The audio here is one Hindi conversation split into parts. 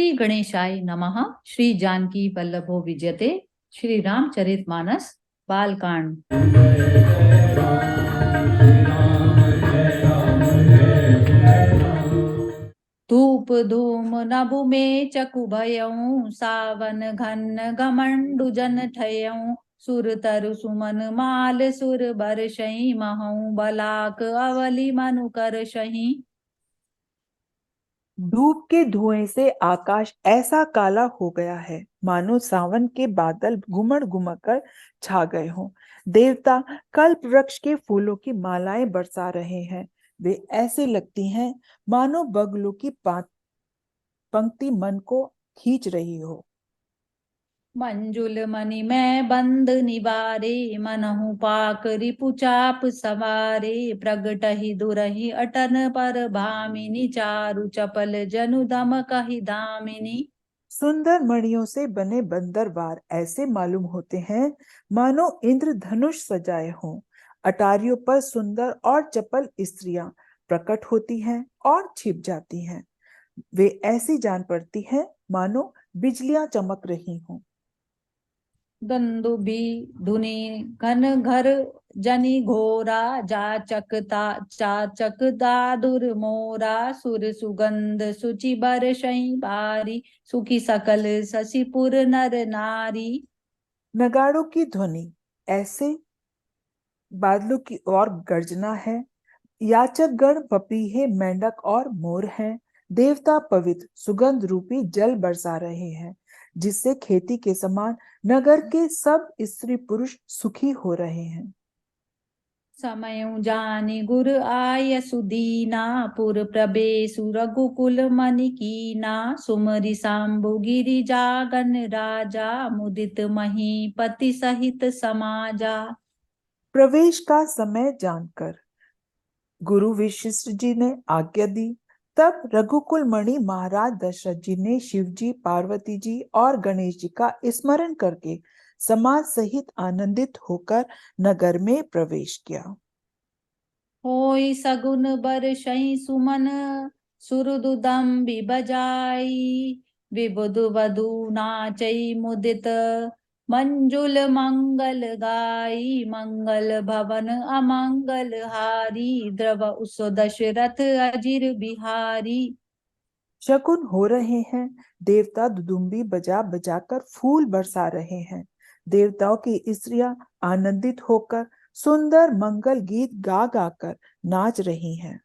श्री गणेशाय नमः। श्री जानकी वल्लभो विजयते। श्री रामचरितमानस बालकांड। धूप धूम नभु में चकु भयऊं, सावन घन घमंडु जन ठयऊं। सुर तरु सुमन माल सुर बरसई, महऊं बलाक अवली मनु करसई। धूप के धुएं से आकाश ऐसा काला हो गया है मानो सावन के बादल घुमड़ घुमड़ कर छा गए हों। देवता कल्प वृक्ष के फूलों की मालाएं बरसा रहे हैं। वे ऐसे लगती हैं मानो बगलों की पंक्ति मन को खींच रही हो। मंजुल मणि में बंद निवारे, मनहु पाक रिपु चाप सवारे। प्रगटहि दुरहि अटन पर भामिनी, चारु चपल जनु दम कहि दामिनी। सुंदर मणियों से बने बंदरवार ऐसे मालूम होते हैं मानो इंद्र धनुष सजाए हों। अटारियों पर सुंदर और चपल स्त्रियां प्रकट होती हैं और छिप जाती हैं। वे ऐसी जान पड़ती हैं मानो बिजलियां चमक रही हों। दंदुबी धुनि घन घर जनि घोरा, जाचक दादुर मोरा। सुर सुगंध सुचि बरसई बारी, सुखी सकल शशिपुर नर नारी। नगाड़ों की ध्वनि ऐसे बादलों की ओर गर्जना है। याचक गण पपीहे मेंढक और मोर हैं। देवता पवित्र सुगंध रूपी जल बरसा रहे हैं, जिससे खेती के समान नगर के सब स्त्री पुरुष सुखी हो रहे हैं। समयउ जानि गुर आय सुदीना, पुर प्रवेशु रघुकुल मनि कीना। सुमरि शांभु गिरि जागन राजा, मुदित महीपति सहित समाजा। प्रवेश का समय जानकर गुरु वशिष्ठ जी ने आज्ञा दी। तब रघुकुल मणि महाराज दशरथ जी ने शिव जी, पार्वती जी और गणेश जी का स्मरण करके समाज सहित आनंदित होकर नगर में प्रवेश किया। होई सगुन बरसई सुमन, सुरदुदम्बि बजाई। विबुध वधु नाचई मुदित, मंजुल मंगल गाई। मंगल भवन अमंगल हारी, द्रव उस दशरथ अजिर बिहारी। शकुन हो रहे हैं। देवता दुदुम्बी बजा बजाकर फूल बरसा रहे हैं। देवताओं की स्त्रियां आनंदित होकर सुंदर मंगल गीत गा गाकर नाच रही हैं।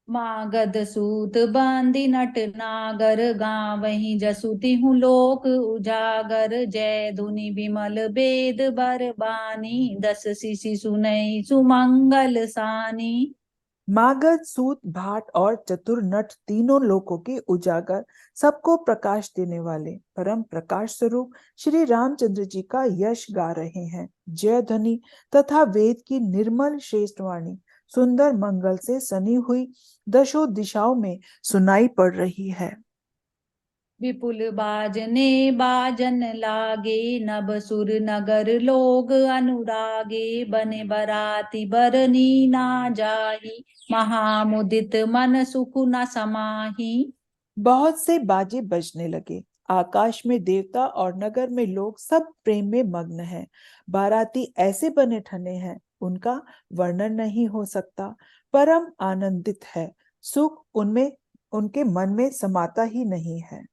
मागध सूत बांधी नट नागर, गावहीं जसुति हूँ लोक उजागर। जय धुनि विमल वेद बरबानी, दस शिशि सुनई सुमंगल सानी। मागध, सूत, भाट और चतुर नट तीनों लोकों के उजागर, सबको प्रकाश देने वाले परम प्रकाश स्वरूप श्री रामचंद्र जी का यश गा रहे हैं। जय ध्वनि तथा वेद की निर्मल श्रेष्ठ वाणी सुंदर मंगल से सनी हुई दशों दिशाओं में सुनाई पड़ रही है। विपुल बाजने बाजन लागे, नभ सुर नगर लोग अनुरागे। बने बराती बरनी ना जाही, महामुदित मन सुख न समाही। बहुत से बाजे बजने लगे। आकाश में देवता और नगर में लोग सब प्रेम में मग्न हैं। बाराती ऐसे बने ठने हैं, उनका वर्णन नहीं हो सकता। परम आनंदित है, सुख उनमें उनके मन में समाता ही नहीं है।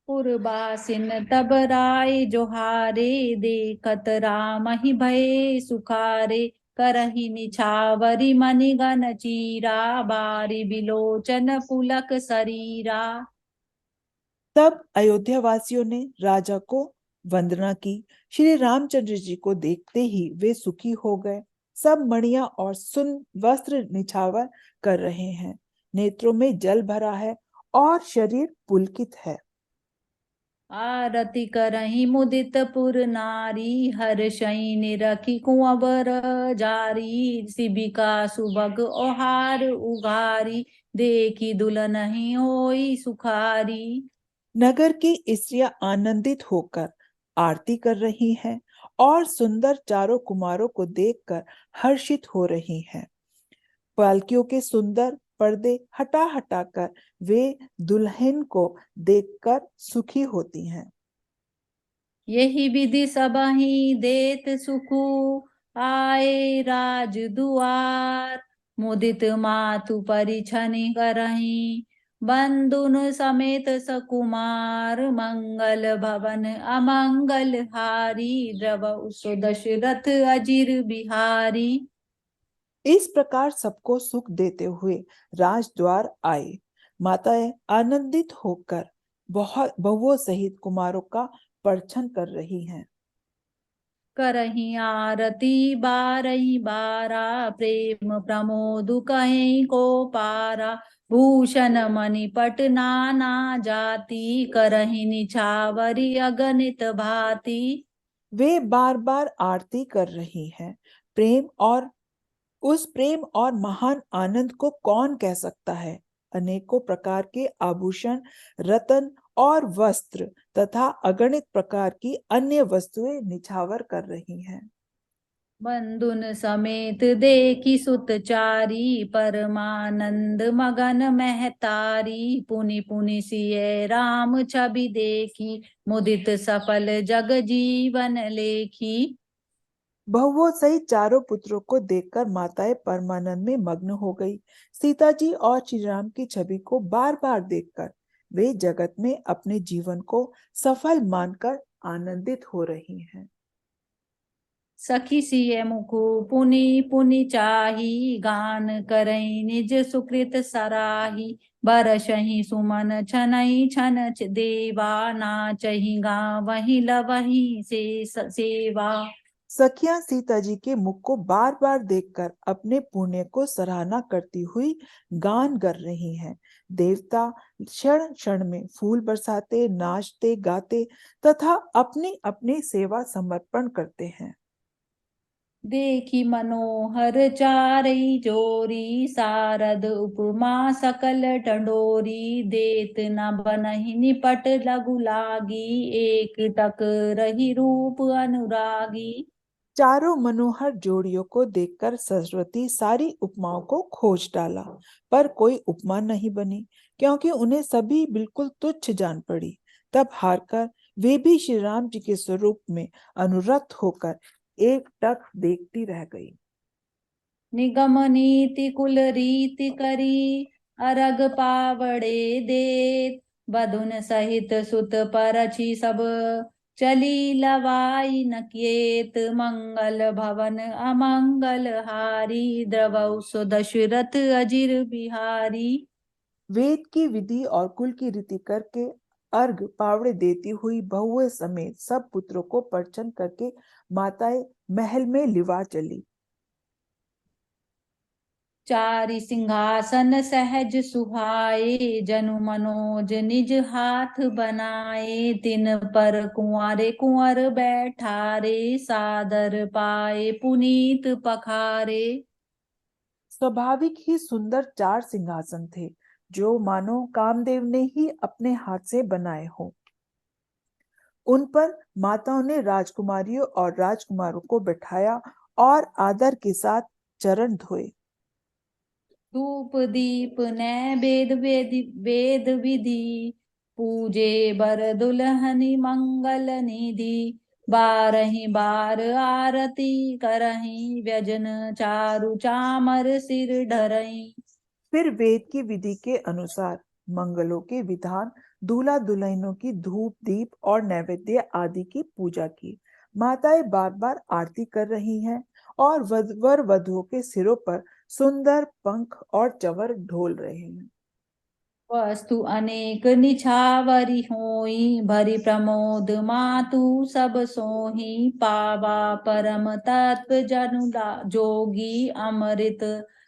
पुरबासिन तब राय जोहारे, देखत राम ही भय सुखारे। करहि निछावरी मणिगन चीरा, बारी बिलोचन पुलक शरीरा। तब अयोध्या वासियों ने राजा को वंदना की। श्री रामचंद्र जी को देखते ही वे सुखी हो गए। सब मणियां और सुन वस्त्र निछावर कर रहे हैं। नेत्रों में जल भरा है और शरीर पुलकित है। आरती करहि मुदित पुर नारी, हर्षई निरखी कुंवर जारी। शिबिका सुभग ओहार उगारी, देखी दुलनहि होई सुखारी। नगर की स्त्रियां आनंदित होकर आरती कर रही हैं और सुंदर चारों कुमारों को देखकर हर्षित हो रही हैं। पालकियों के सुंदर पर्दे हटा हटा कर वे दुल्हन को देखकर सुखी होती हैं। यही विधि सबहि देत सुखु, आए राज दुआर। मुदित मातु परिछनि करहि, बंधुन समेत सकुमार। मंगल भवन अमंगल हारी, द्रवउ सो दशरथ अजिर बिहारी। इस प्रकार सबको सुख देते हुए राजद्वार आए। माताएं आनंदित होकर बहुत बहुओं सहित कुमारों का परछन कर रही हैं। करही आरती बारही बारा, प्रेम प्रमोद कहीं को पारा। भूषण मणिपट नाना जाति, करही निछावरी अगणित भांति। वे बार बार आरती कर रही हैं। प्रेम और उस प्रेम और महान आनंद को कौन कह सकता है। अनेकों प्रकार के आभूषण, रत्न और वस्त्र तथा अगणित प्रकार की अन्य वस्तुएं निछावर कर रही हैं। बंधुन समेत देखी सुतचारी, परमानंद मगन महतारी। पुनि पुनि सिय राम छवि देखी, मुदित सफल जग जीवन लेखी। बहुओं सहित चारों पुत्रों को देखकर माताएं परमानंद में मग्न हो गई। सीता जी और श्री राम की छवि को बार बार देखकर वे जगत में अपने जीवन को सफल मानकर आनंदित हो रही हैं। सखी सिय मुखु पुनि पुनि चाही, गान करई निज सुकृत सराही। बरसहि सुमन छनई छन देवा, नाचहि गावहि लवहि से सेवा। सखियां सीता जी के मुख को बार बार देखकर अपने पुण्य को सराहना करती हुई गान कर रही हैं। देवता क्षण क्षण में फूल बरसाते, नाचते गाते तथा अपनी अपनी सेवा समर्पण करते हैं। देखी मनोहर चारई जोरी, सारद उपमा सकल टंडोरी। देत न बनहि निपट लघु लागी, एक टक रही रूप अनुरागी। चारों मनोहर जोड़ियों को देखकर सरस्वती सारी उपमाओं को खोज डाला, पर कोई उपमा नहीं बनी, क्योंकि उन्हें सभी बिल्कुल तुच्छ जान पड़ी। तब हारकर वे भी श्री राम जी के स्वरूप में अनुरक्त होकर एक टक देखती रह गई। निगम नीति कुल रीति करी, अरग पावड़े देत। बधुन सहित सुत परछि सब, चली लवाई न किएत। मंगल भवन अमंगल हारी, द्रवउ सो दशरथ अजिर बिहारी। वेद की विधि और कुल की रीति करके अर्घ पावड़े देती हुई बहुएं समेत सब पुत्रों को परछन करके माताएं महल में लिवा चली। चारि सिंहासन सहज सुहाए, जनु मनोज निज हाथ बनाए। तिन पर कुंवरे कुंवर बैठारे, सादर पाए पुनीत पखारे। स्वाभाविक ही सुंदर चार सिंहासन थे, जो मानो कामदेव ने ही अपने हाथ से बनाए हो। उन पर माताओं ने राजकुमारियों और राजकुमारों को बैठाया और आदर के साथ चरण धोए। धूप दीप नैवेद वेद विधि, पूजे बर दुल्हनी मंगल निधि। बारहि बार आरती करहि, व्यजन चारु चामर सिर धरहि। फिर वेद की विधि के अनुसार मंगलों के विधान, दूल्हा दुल्हनों की धूप दीप और नैवेद्य आदि की पूजा की। माताएं बार बार आरती कर रही हैं और वर वधुओं के सिरों पर सुंदर पंख और चवर ढोल रहे हैं। वस्तु अनेक निछावरी होई, भरी प्रमोद मातु सब सोही। पावा परम तत्व जनु जोगी, अमृत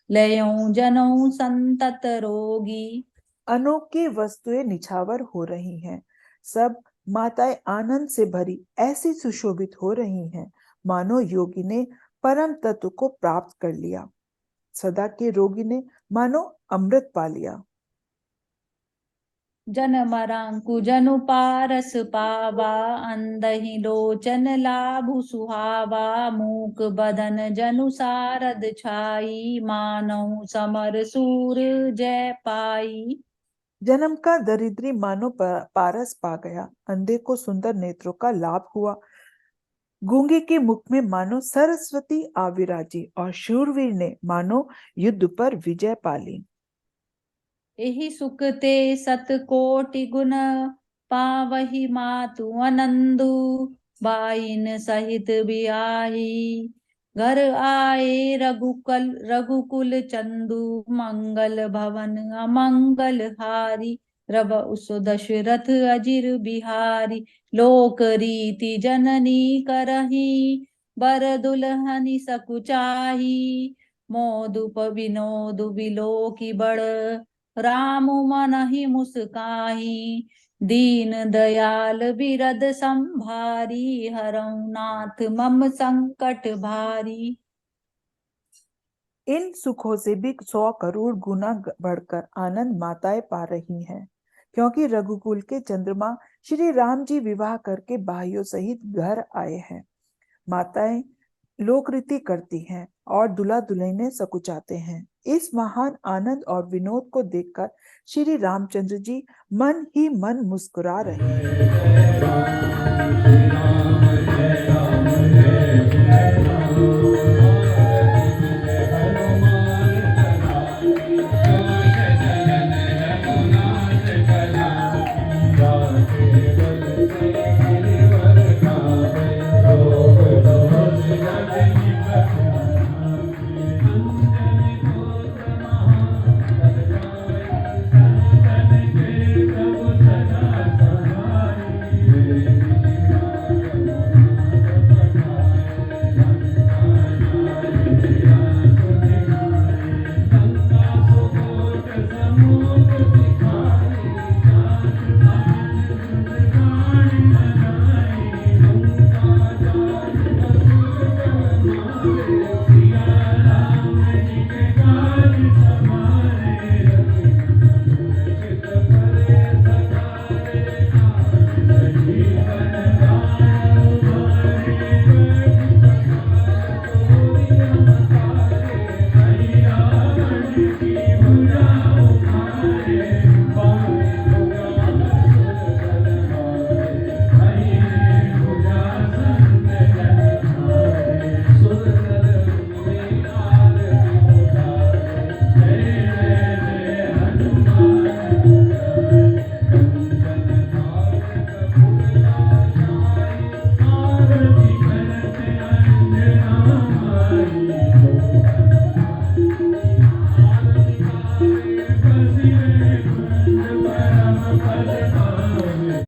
लयऊ जनऊ संतत रोगी। अनोखी वस्तुएं निछावर हो रही हैं। सब माताएं आनंद से भरी ऐसी सुशोभित हो रही हैं, मानो योगी ने परम तत्व को प्राप्त कर लिया, सदा के रोगी ने मानो अमृत पा लिया। जनमरांकु जनु पारस पावा, अंधहि लोचन लाभु सुहावा, मूक बदन जनु सारद छाई, मानहु समर सूर जय पाई। जन्म का दरिद्री मानो पारस पा गया, अंधे को सुंदर नेत्रों का लाभ हुआ, गूंगे के मुख में मानो सरस्वती आविराजी, और शूरवीर ने मानो युद्ध पर विजय पाली। एहि सुख ते सत कोटि गुण, पावहि मातु आनंदु, बाइन सहित बियाही, घर आए रघुकुल चंदु, मंगल भवन अमंगल हारी, रव उस दशरथ अजिर बिहारी, लोक रीति जननी करही, बर दुल्हनि सकुचाही, मोदुप विनोद बिलो की बड़, राम मन ही मुस्काही, दीन दयाल बिरद संभारी, हरऊ नाथ मम संकट भारी। इन सुखों से भी 100 करोड़ गुना बढ़कर आनंद माताएं पा रही हैं, क्योंकि रघुकुल के चंद्रमा श्री राम जी विवाह करके भाइयों सहित घर आए हैं। माताएं लोक रीति करती हैं और दूल्हा दुल्हनें सकुचाते हैं। इस महान आनंद और विनोद को देखकर श्री रामचंद्र जी मन ही मन मुस्कुरा रहे हैं।